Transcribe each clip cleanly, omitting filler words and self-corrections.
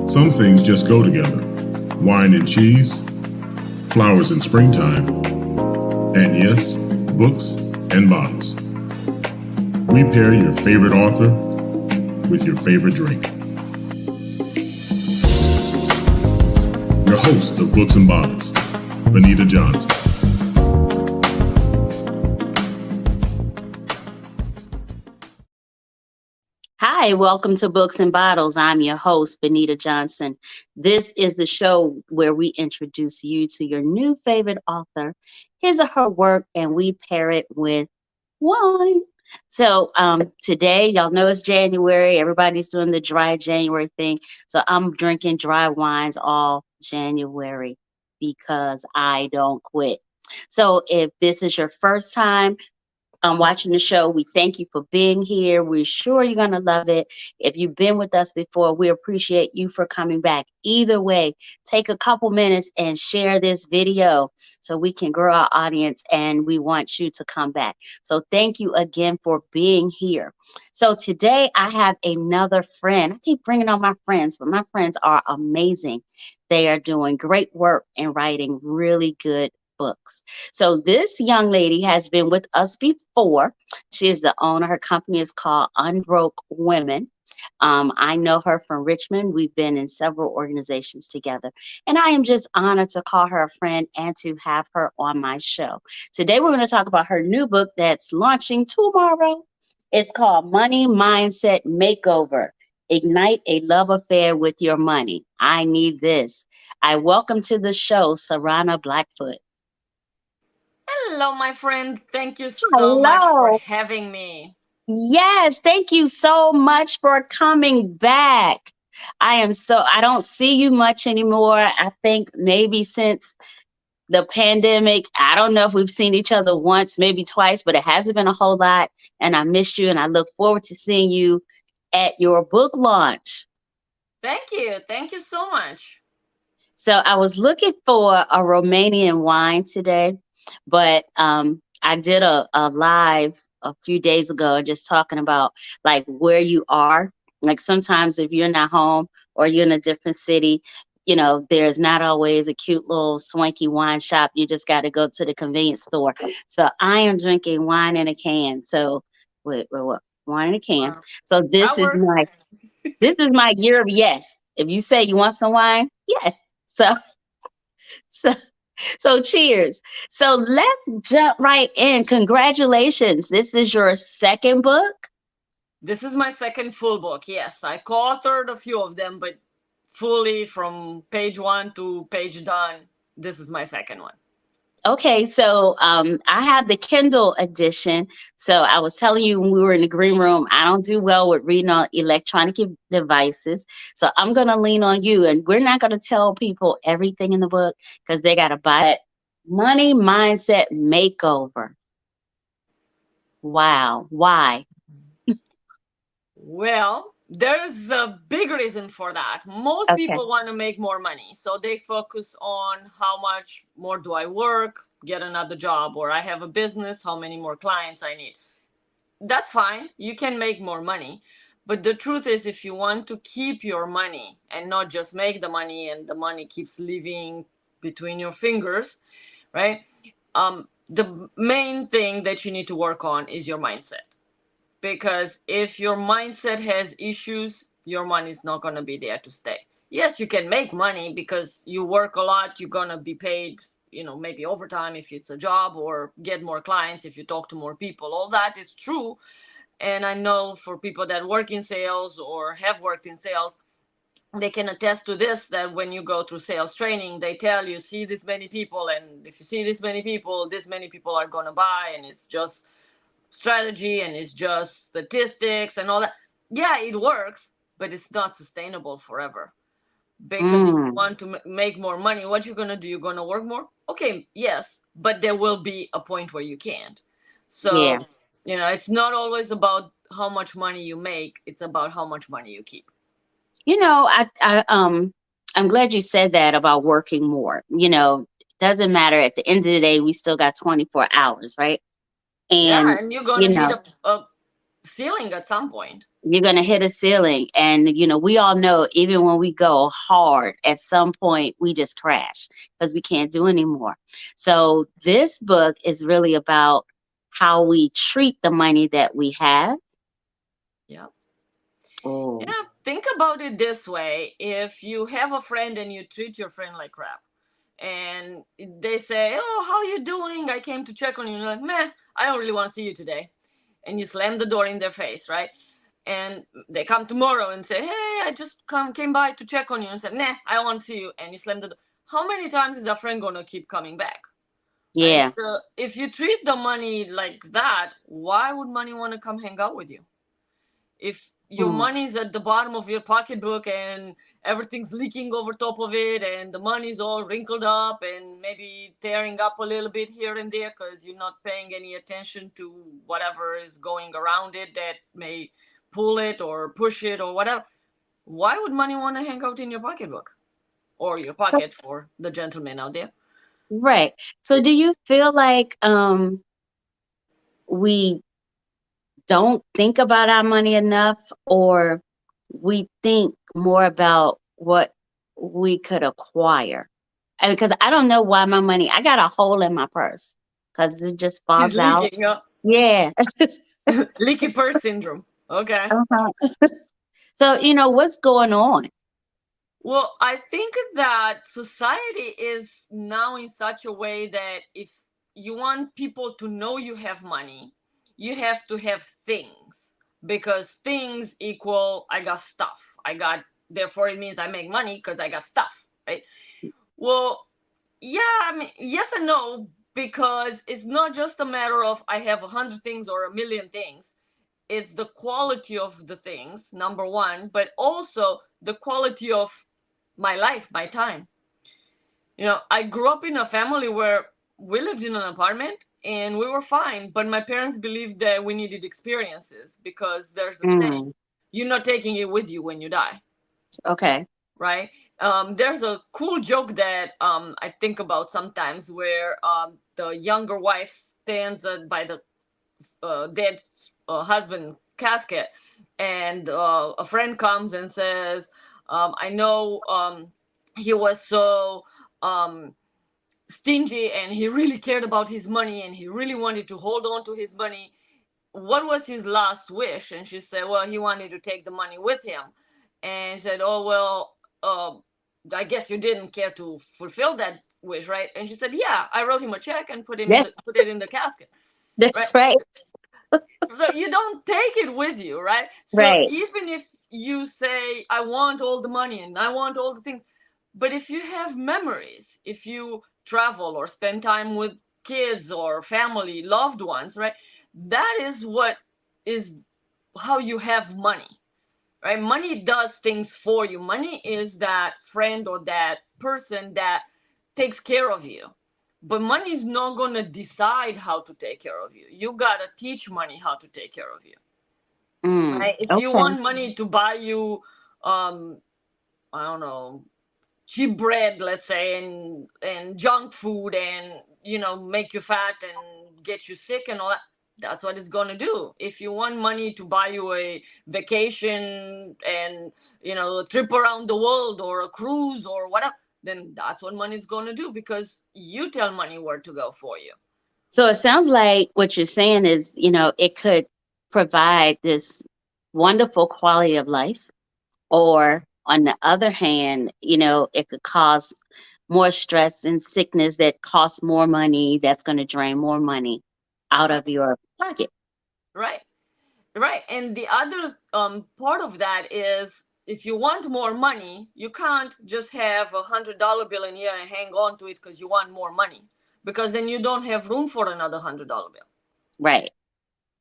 Some things just go together. Wine and cheese, flowers in springtime, and yes, books and bottles. We pair your favorite author with your favorite drink. Your host of Books and Bottles, Benita Johnson. Hi, welcome to Books and Bottles. I'm your host, Benita Johnson. This is the show where we introduce you to your new favorite author, his or her work, and we pair it with wine. So today, y'all know it's January. Everybody's doing the dry January thing. So I'm drinking dry wines all January because I don't quit. So if this is your first time, watching the show, we thank you for being here. We're sure you're going to love it. If you've been with us before, we appreciate you for coming back. Either way, take a couple minutes and share this video so we can grow our audience, and we want you to come back. So thank you again for being here. So today I have another friend. I keep bringing on my friends, but my friends are amazing. They are doing great work and writing really good books. So this young lady has been with us before. She is the owner. Her company is called Unbroke Women. I know her from Richmond. We've been in several organizations together, and I am just honored to call her a friend and to have her on my show. Today, we're going to talk about her new book that's launching tomorrow. It's called Money Mindset Makeover. Ignite a love affair with your money. I need this. I welcome to the show, Sarana Blackfoot. Hello, my friend. Thank you so much for Hello. having me. Yes, thank you so much for coming back. I don't see you much anymore. I think maybe since the pandemic, I don't know if we've seen each other once, maybe twice, but it hasn't been a whole lot. And I miss you, and I look forward to seeing you at your book launch. Thank you. Thank you so much. So I was looking for a Romanian wine today, but I did a live a few days ago just talking about like where you are. Like sometimes if you're not home or you're in a different city, there's not always a cute little swanky wine shop. You just got to go to the convenience store. So I am drinking wine in a can. So what? Wine in a can. Wow. So That works. this is my year of yes. If you say you want some wine, yes. So so so cheers. So let's jump right in. Congratulations. This is your second book. This is my second full book. Yes, I co-authored a few of them, but fully from page one to page done, this is my second one. Okay, so I have the Kindle edition. So I was telling you when we were in the green room, I don't do well with reading on electronic devices. So I'm going to lean on you, and we're not going to tell people everything in the book because they got to buy it. Money Mindset Makeover. Wow. Why? Well, there's a big reason for that. Most Okay. people want to make more money, so they focus on how much more do I work, get another job, or I have a business, how many more clients I need. That's fine. You can make more money. But the truth is, if you want to keep your money and not just make the money and the money keeps living between your fingers, right? The main thing that you need to work on is your mindset. Because if your mindset has issues, your money is not going to be there to stay. Yes, you can make money because you work a lot. You're going to be paid, maybe overtime if it's a job, or get more clients if you talk to more people. All that is true. And I know for people that work in sales or have worked in sales, they can attest to this, that when you go through sales training, they tell you, see this many people, and if you see this many people, this many people are going to buy, and it's just strategy and it's just statistics and all that. Yeah, it works, but it's not sustainable forever. Because if you Mm, want to make more money, what you're going to do, you're going to work more. Okay, yes, but there will be a point where you can't. yeah. So, it's not always about how much money you make, it's about how much money you keep. I'm glad you said that about working more. Doesn't matter. At the end of the day, we still got 24 hours, right? Yeah, And and you're going you to hit know, a ceiling at some point. You're going to hit a ceiling. And, we all know even when we go hard, at some point we just crash because we can't do anymore. So this book is really about how we treat the money that we have. Yeah. Oh, Yeah, think about it this way. If you have a friend and you treat your friend like crap, and they say, "Oh, how you doing? I came to check on you." And you're like, "Meh, I don't really want to see you today." And you slam the door in their face, right? And they come tomorrow and say, "Hey, I just came by to check on you," and said, "Nah, I don't want to see you." And you slam the door. How many times is a friend gonna keep coming back? Right? yeah. So if you treat the money like that, why would money want to come hang out with you? If your Mm, money's at the bottom of your pocketbook and everything's leaking over top of it and the money's all wrinkled up and maybe tearing up a little bit here and there because you're not paying any attention to whatever is going around it that may pull it or push it or whatever, why would money want to hang out in your pocketbook or your pocket for the gentleman out there? right. So do you feel like we don't think about our money enough, or we think more about what we could acquire? Because I don't know why my money, I got a hole in my purse because it just He's falls out. leaking up. Yeah. Leaky purse syndrome. Okay. Uh-huh. So, what's going on? Well, I think that society is now in such a way that if you want people to know you have money, you have to have things because things equal I got stuff. I got, therefore it means I make money because I got stuff, right? Well, yeah, I mean, yes and no, because it's not just a matter of I have 100 things or 1,000,000 things. It's the quality of the things, number one, but also the quality of my life, my time. I grew up in a family where we lived in an apartment and we were fine, but my parents believed that we needed experiences because there's a saying, Mm, you're not taking it with you when you die, okay. right? There's a cool joke that I think about sometimes where the younger wife stands by the dead husband casket, and a friend comes and says, I know he was so um, stingy and he really cared about his money and he really wanted to hold on to his money. What was his last wish? And she said, well, he wanted to take the money with him. And he said, oh, well, I guess you didn't care to fulfill that wish, right? And she said, yeah, I wrote him a check and That's put it in the casket, that's right? right. So you don't take it with you, right? So Right. even if you say I want all the money and I want all the things, but if you have memories, if you travel or spend time with kids or family, loved ones, right, that is what is how you have money, right? Money does things for you. Money is that friend or that person that takes care of you, but money is not going to decide how to take care of you. You got to teach money how to take care of you, right? If you Okay. want money to buy you um I don't know, cheap bread, let's say, and junk food, and make you fat and get you sick and all that, that's what it's going to do. If you want money to buy you a vacation and a trip around the world or a cruise or whatever, then that's what money is going to do because you tell money where to go for you. So it sounds like what you're saying is, it could provide this wonderful quality of life, or on the other hand, it could cause more stress and sickness that costs more money, that's going to drain more money out Right, of your pocket. right. Right. And the other part of that is if you want more money, you can't just have $100 bill in here and hang on to it because you want more money, because then you don't have room for another $100 bill. Right.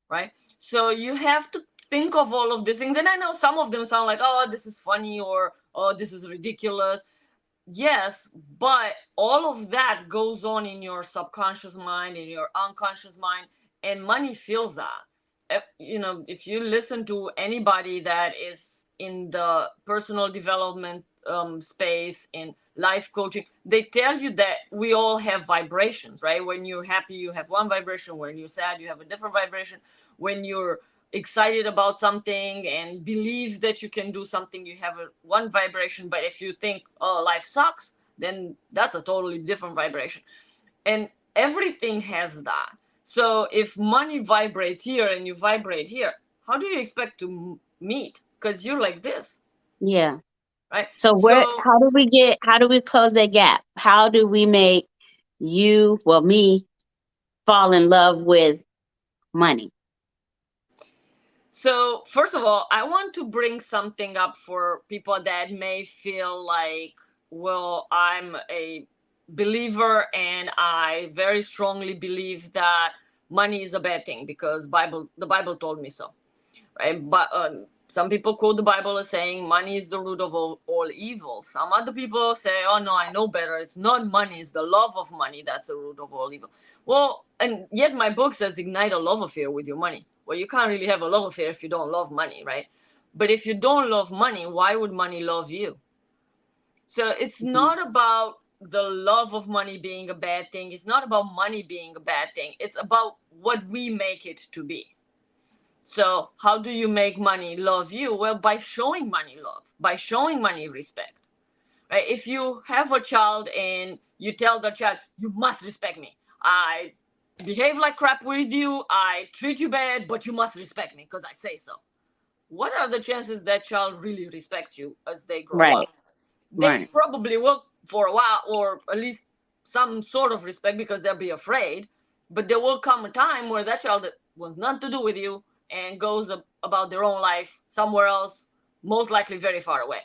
Right. So you have to think of all of these things. And I know some of them sound like, oh, this is funny, or oh, this is ridiculous. Yes, but all of that goes on in your subconscious mind, in your unconscious mind, and money feels that. If you listen to anybody that is in the personal development space, in life coaching, they tell you that we all have vibrations, right? When you're happy, you have one vibration. When you're sad, you have a different vibration. When you're excited about something and believe that you can do something, you have one vibration. But if you think, oh, life sucks, then that's a totally different vibration. And everything has that. So if money vibrates here and you vibrate here, how do you expect to meet? Because you're like this, Yeah. right? So where, So how do we close that gap? How do we make you, well, me, fall in love with money? So, first of all, I want to bring something up for people that may feel like, well, I'm a believer and I very strongly believe that money is a bad thing because the Bible told me so, right? But some people quote the Bible as saying money is the root of all evil. Some other people say, oh no, I know better. It's not money, it's the love of money that's the root of all evil. Well, and yet my book says ignite a love affair with your money. Well, you can't really have a love affair if you don't love money, right? But if you don't love money, why would money love you? So it's Mhm. not about the love of money being a bad thing. It's not about money being a bad thing. It's about what we make it to be. So how do you make money love you? Well, by showing money love, by showing money respect. Right? If you have a child and you tell the child, you must respect me. I behave like crap with you. I treat you bad, but you must respect me because I say so. What are the chances that child really respects you as they grow Right, up? They right. probably will for a while, or at least some sort of respect because they'll be afraid. But there will come a time where that child wants nothing to do with you and goes about their own life somewhere else, most likely very far away,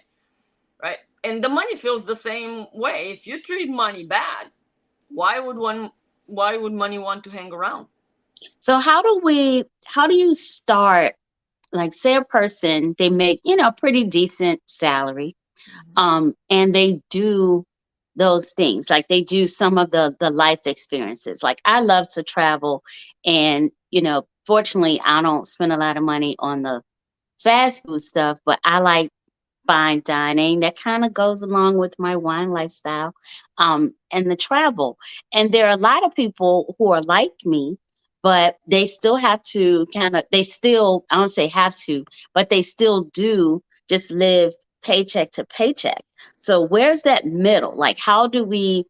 right? And the money feels the same way. If you treat money bad, why would one? Why would money want to hang around? So how do you start, like say a person, they make, a pretty decent salary, and they do those things, like they do some of the life experiences. Like I love to travel, and fortunately I don't spend a lot of money on the fast food stuff, but I like fine dining that kind of goes along with my wine lifestyle, and the travel. And there are a lot of people who are like me, but they still have to they still, I don't say have to, but they still do just live paycheck to paycheck. So where's that middle? Like, how do we,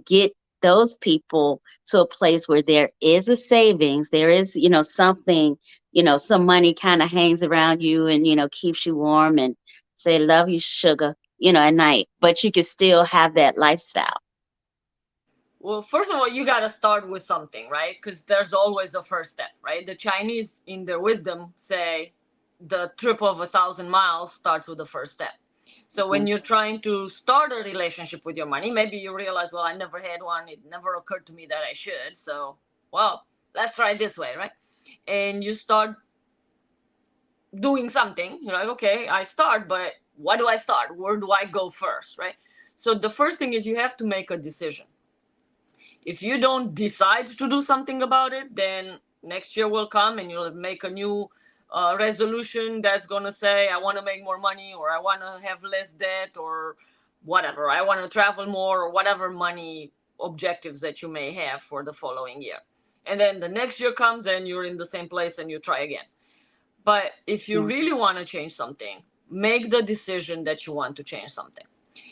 get those people to a place where there is a savings, there is, something, some money kind of hangs around you and, keeps you warm and say love you sugar, at night, but you can still have that lifestyle. Well, first of all, you got to start with something, right? Because there's always a first step, right? The Chinese, in their wisdom, say the trip of 1,000 miles starts with the first step. So when Mhm. you're trying to start a relationship with your money, maybe you realize, well, I never had one. It never occurred to me that I should. So, well, let's try it this way, right? And you start doing something. You're like, okay, I start, but what do I start? Where do I go first, right? So the first thing is you have to make a decision. If you don't decide to do something about it, then next year will come and you'll make a new resolution that's going to say, I want to make more money, or I want to have less debt, or whatever. I want to travel more, or whatever money objectives that you may have for the following year. And then the next year comes and you're in the same place and you try again. But if you Yeah. really want to change something, make the decision that you want to change something.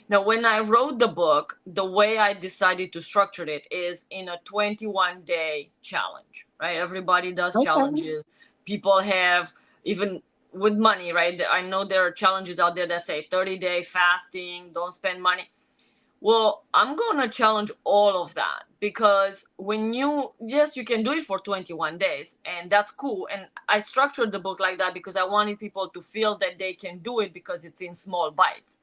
Now, when I wrote the book, the way I decided to structure it is in a 21-day challenge, right? Everybody does Okay. challenges. People have, even with money, right? I know there are challenges out there that say 30-day fasting, don't spend money. Well, I'm going to challenge all of that because yes, you can do it for 21 days and that's cool. And I structured the book like that because I wanted people to feel that they can do it because it's in small bites.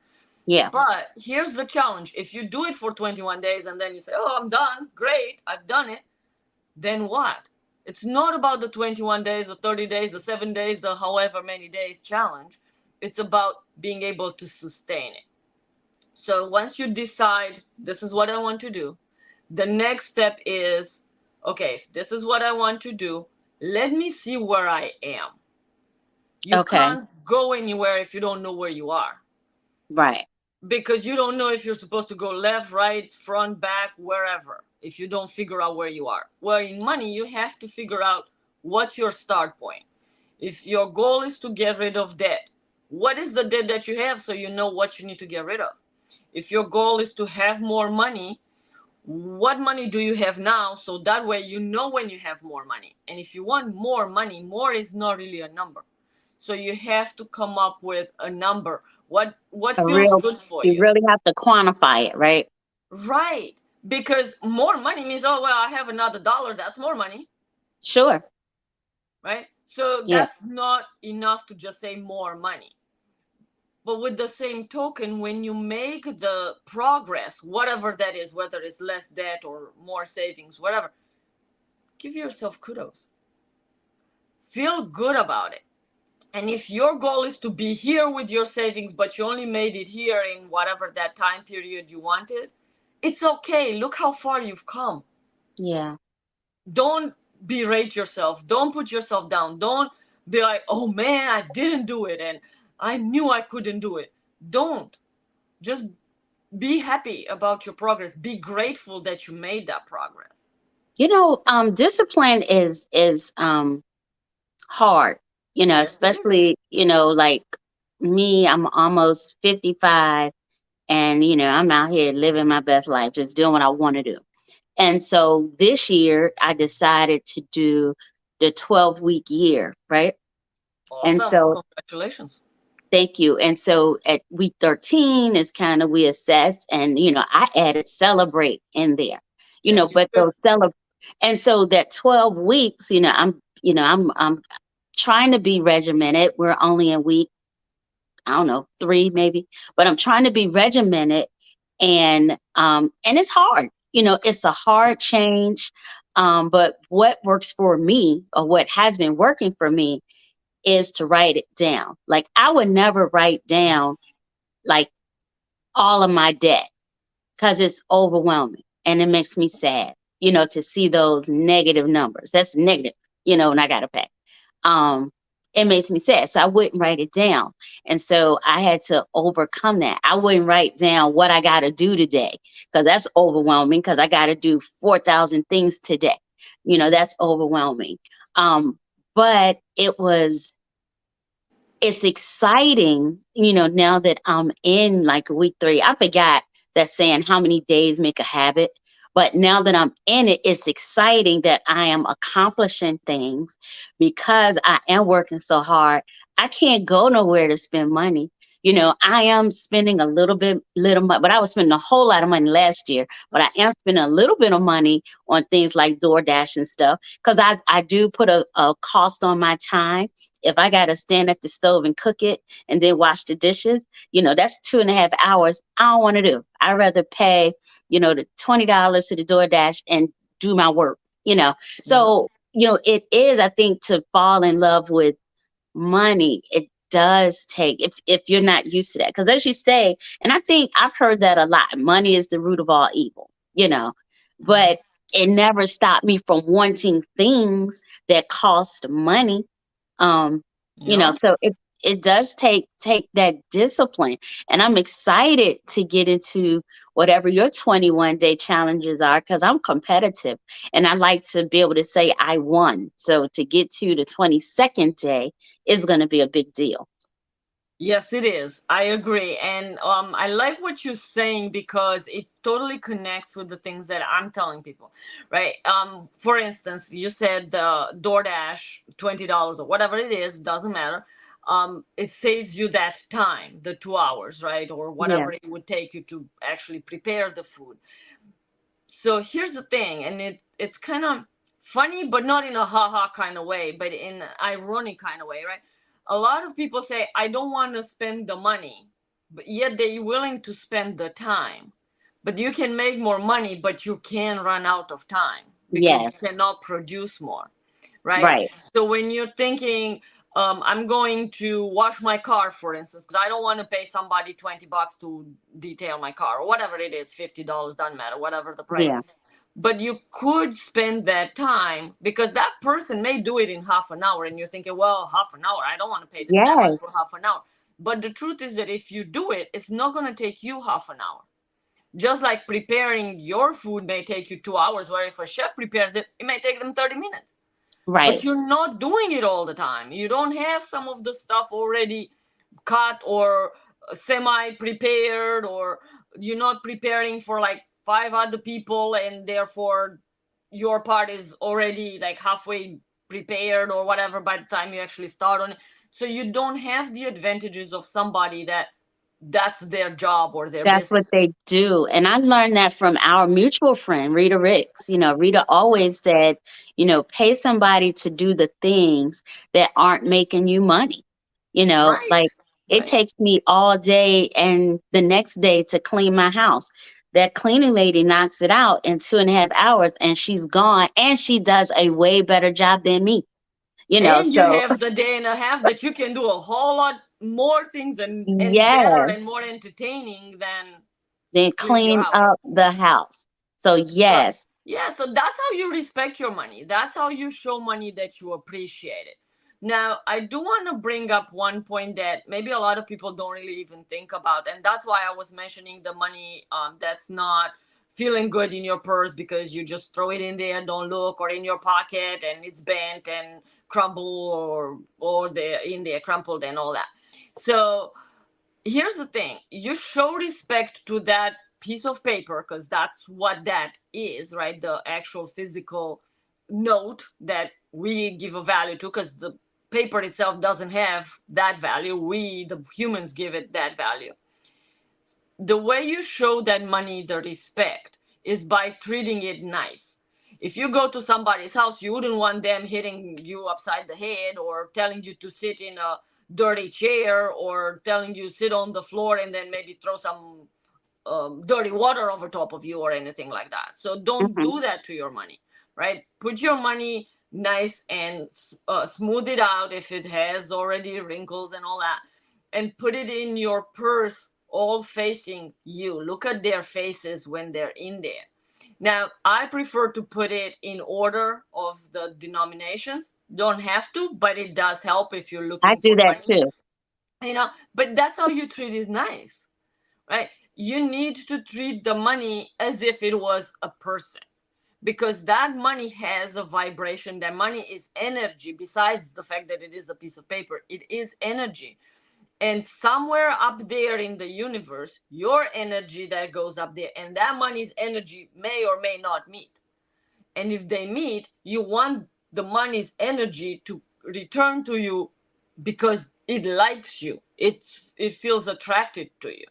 Yeah. But here's the challenge. If you do it for 21 days and then you say, oh, I'm done, great, I've done it, then what? It's not about the 21 days, the 30 days, the 7 days, the however many days challenge. It's about being able to sustain it. So once you decide, this is what I want to do, the next step is, okay, if this is what I want to do, let me see where I am. You Okay. can't go anywhere if you don't know where you are, Right. because you don't know if you're supposed to go left, right, front, back, wherever, if you don't figure out where you are. Well, in money, you have to figure out what's your start point. If your goal is to get rid of debt, what is the debt that you have so you know what you need to get rid of? If your goal is to have more money, what money do you have now, so that way you know when you have more money. And if you want more money, more is not really a number, so you have to come up with a number. What A feels real, good for you you? really have to quantify it, right? Right. Because more money means, oh well, I have another dollar, that's more money. Sure. Right, so Yeah. that's not enough to just say more money. But with the same token, when you make the progress, whatever that is, whether it's less debt or more savings, whatever, give yourself kudos. Feel good about it. And if your goal is to be here with your savings, but you only made it here in whatever that time period you wanted, it's okay. Look how far you've come. Yeah. Don't berate yourself. Don't put yourself down. Don't be like, oh man, I didn't do it and I knew I couldn't do it. Don't. Just be happy about your progress. Be grateful that you made that progress. Discipline is hard, Yes, it is. especially, like me, I'm almost 55, and I'm out here living my best life, just doing what I want to do. And so this year I decided to do the 12-week year, right? And Awesome. so Congratulations. thank you. And so at week 13 is kind of we assess, and I added celebrate in there. Yes, you But should. those celebrate, and so that 12 weeks, I'm trying to be regimented. We're only in week, I don't know, 3 maybe, but I'm trying to be regimented, and it's hard. It's a hard change. But what works for me, or what has been working for me, is to write it down. Like, I would never write down like all of my debt, because it's overwhelming and it makes me sad, to see those negative numbers. That's negative, and I gotta pay. um it makes me sad, so I wouldn't write it down. And so I had to overcome that. I wouldn't write down what I got to do today, because that's overwhelming, because I got to do 4,000 things today. That's overwhelming. But it's exciting, now that I'm in like week 3. I forgot that saying, how many days make a habit. But now that I'm in it, it's exciting that I am accomplishing things, because I am working so hard. I can't go nowhere to spend money. I am spending a little money, but I was spending a whole lot of money last year. But I am spending a little bit of money on things like DoorDash and stuff, because I do put a cost on my time. If I got to stand at the stove and cook it and then wash the dishes, that's 2.5 hours. I don't want to do. I'd rather pay, the $20 to the DoorDash and do my work, Yeah. So, it is, I think, to fall in love with money. It does take, if you're not used to that. Because as you say, and I think I've heard that a lot, money is the root of all evil, but it never stopped me from wanting things that cost money. um Yeah. so it does take that discipline, and I'm excited to get into whatever your 21-day challenges are, because I'm competitive, and I like to be able to say I won. So to get to the 22nd day is going to be a big deal. Yes, it is. I agree. And I like what you're saying because it totally connects with the things that I'm telling people, right? For instance, you said DoorDash, $20 or whatever it is, doesn't matter. It saves you that time, the 2 hours, right? Or Yeah. whatever it would take you to actually prepare the food. So here's the thing, and it's kind of funny, but not in a haha kind of way, but in an ironic kind of way, right? A lot of people say, I don't want to spend the money, but yet they're willing to spend the time. But you can make more money, but you can run out of time because you Yes. cannot produce more, right? Right. So when you're thinking, I'm going to wash my car, for instance, because I don't want to pay somebody $20 to detail my car or whatever it is, $50, doesn't matter, whatever the price. Yeah. But you could spend that time because that person may do it in half an hour, and you're thinking, well, half an hour, I don't want to pay them that much Yes. for half an hour. But the truth is that if you do it, it's not going to take you half an hour. Just like preparing your food may take you 2 hours, where if a chef prepares it, it may take them 30 minutes. Right. but you're not doing it all the time. You don't have some of the stuff already cut or semi prepared, or you're not preparing for like five other people, and therefore your part is already like halfway prepared or whatever by the time you actually start on it. So you don't have the advantages of somebody that's their job or their That's what business. they do. And I learned that from our mutual friend, Rita Ricks. Rita always said, pay somebody to do the things that aren't making you money. Right, Like it right. takes me all day and the next day to clean my house. That cleaning lady knocks it out in 2.5 hours and she's gone. And she does a way better job than me. And you So have the day and a half that you can do a whole lot more things and better yeah, and more entertaining than then cleaning your clean house. up the house. So So yes, yeah, so that's how you respect your money. That's how you show money that you appreciate it. Now, I do want to bring up one point that maybe a lot of people don't really even think about, and that's why I was mentioning the money that's not feeling good in your purse because you just throw it in there, don't look, or in your pocket and it's bent and crumble, or they're in there crumpled and all that. So here's the thing: you show respect to that piece of paper because that's what that is, right? The actual physical note that we give a value to, because the paper itself doesn't have that value. We, the humans, give it that value. The way you show that money the respect is by treating it nice. If you go to somebody's house, you wouldn't want them hitting you upside the head or telling you to sit in a dirty chair or telling you sit on the floor and then maybe throw some dirty water over top of you or anything like that. So don't mhm, do that to your money, right? Put your money nice and smooth it out if it has already wrinkles and all that, and put it in your purse all facing you. Look at their faces when they're in there. Now, I prefer to put it in order of the denominations. Don't have to, but it does help if you're I looking do for that money. too. But that's how you treat it nice, right? You need to treat the money as if it was a person, because that money has a vibration. That money is energy. Besides the fact that it is a piece of paper, it is energy. And somewhere up there in the universe, your energy that goes up there and that money's energy may or may not meet. And if they meet, you want the money's energy to return to you because it likes you. It feels attracted to you.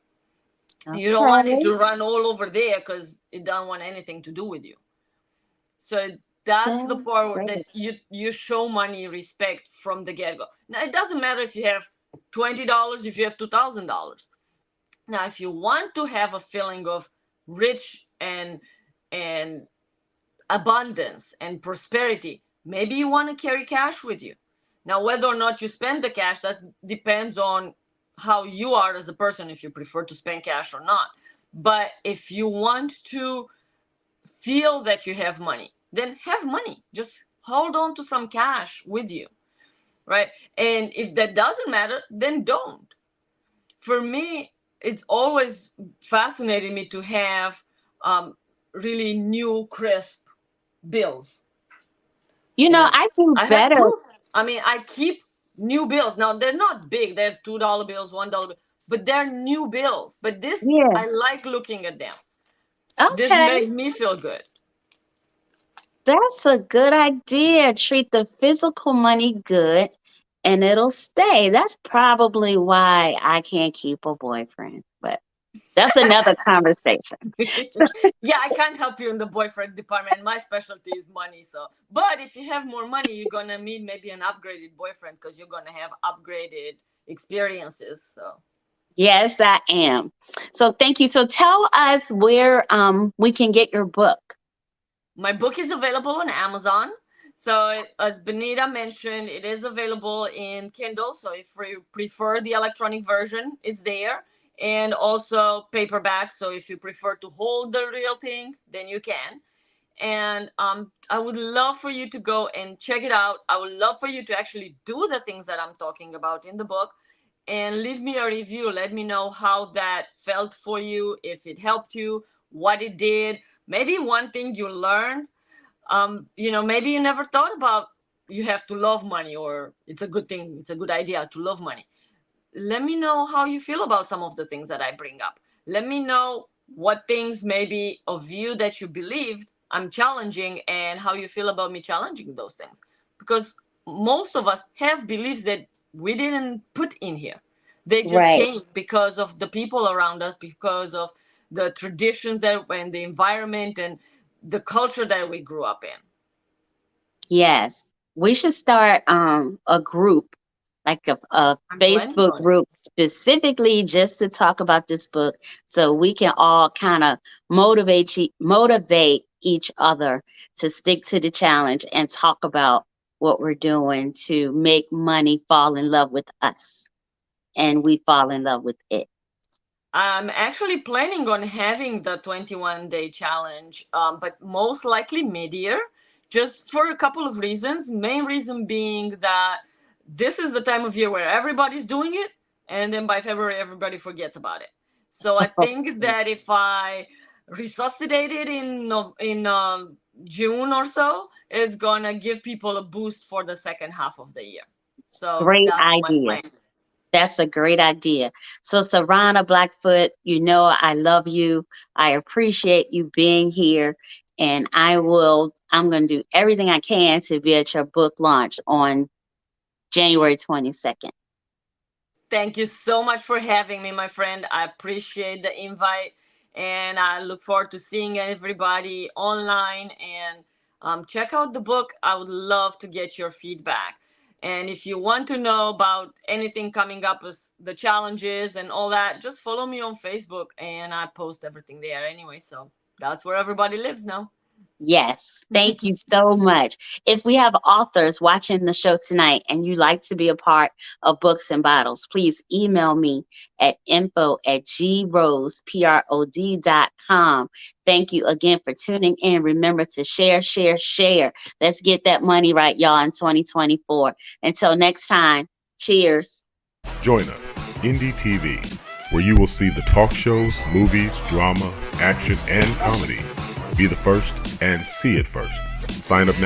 You don't want it Okay. to run all over there because it doesn't want anything to do with you. So that's the That's part that great. you show money respect from the get-go. Now it doesn't matter if you have $20, if you have $2,000. Now if you want to have a feeling of rich and abundance and prosperity, maybe you want to carry cash with you. Now whether or not you spend the cash, that depends on how you are as a person, if you prefer to spend cash or not. But if you want to feel that you have money, then have money. Just hold on to some cash with you, right? And if that doesn't matter, then don't. For me, it's always fascinated me to have um, really new, crisp bills. You know, I do I have better. proof. I mean, I keep new bills. Now they're not big; they're $2 bills, $1 bill, but they're new bills. But this, Yeah. I like looking at them. This Okay. makes me feel good. That's a good idea. Treat the physical money good and it'll stay. That's probably why I can't keep a boyfriend. But that's another conversation. Yeah, I can't help you in the boyfriend department. My specialty is money. So, but if you have more money, you're gonna meet maybe an upgraded boyfriend because you're gonna have upgraded experiences. So, Yes, I am. So thank you. So tell us where we can get your book. my book is available on Amazon. So, as Benita mentioned, it is available in Kindle. So, if you prefer the electronic version, it's there. And also paperback. So, if you prefer to hold the real thing, then you can. And I would love for you to go and check it out. I would love for you to actually do the things that I'm talking about in the book and leave me a review. Let me know how that felt for you, if it helped you, what it did, maybe one thing you learned. Maybe you never thought about you have to love money, or it's a good thing, it's a good idea to love money. Let me know how you feel about some of the things that I bring up. Let me know what things maybe of you that you believed I'm challenging, and how you feel about me challenging those things. Because most of us have beliefs that we didn't put in here. They just Right. came because of the people around us, because of the traditions that and the environment and the culture that we grew up in. Yes. We should start a group, like a I'm planning Facebook on it. group specifically just to talk about this book so we can all kind of motivate each other to stick to the challenge and talk about what we're doing to make money fall in love with us and we fall in love with it. I'm actually planning on having the 21-day challenge, but most likely mid-year, just for a couple of reasons. Main reason being that this is the time of year where everybody's doing it, and then by February everybody forgets about it. So I think that if I resuscitate it in June or so, it's gonna give people a boost for the second half of the year. So Great that's my idea. plan. That's a great idea. So, Savannah Blackfoot, you know I love you. I appreciate you being here. And I'm going to do everything I can to be at your book launch on January 22nd. Thank you so much for having me, my friend. I appreciate the invite, and I look forward to seeing everybody online. And check out the book. I would love to get your feedback. And if you want to know about anything coming up as the challenges and all that, just follow me on Facebook, and I post everything there anyway. So that's where everybody lives now. Yes, thank you so much. If we have authors watching the show tonight and you'd like to be a part of Books and Bottles, please email me at info@grose.com. Thank you again for tuning in. Remember to share, share, share. Let's get that money right, y'all, in 2024. Until next time, cheers. Join us, Indie TV, where you will see the talk shows, movies, drama, action, and comedy. Be the first and see it first. Sign up now.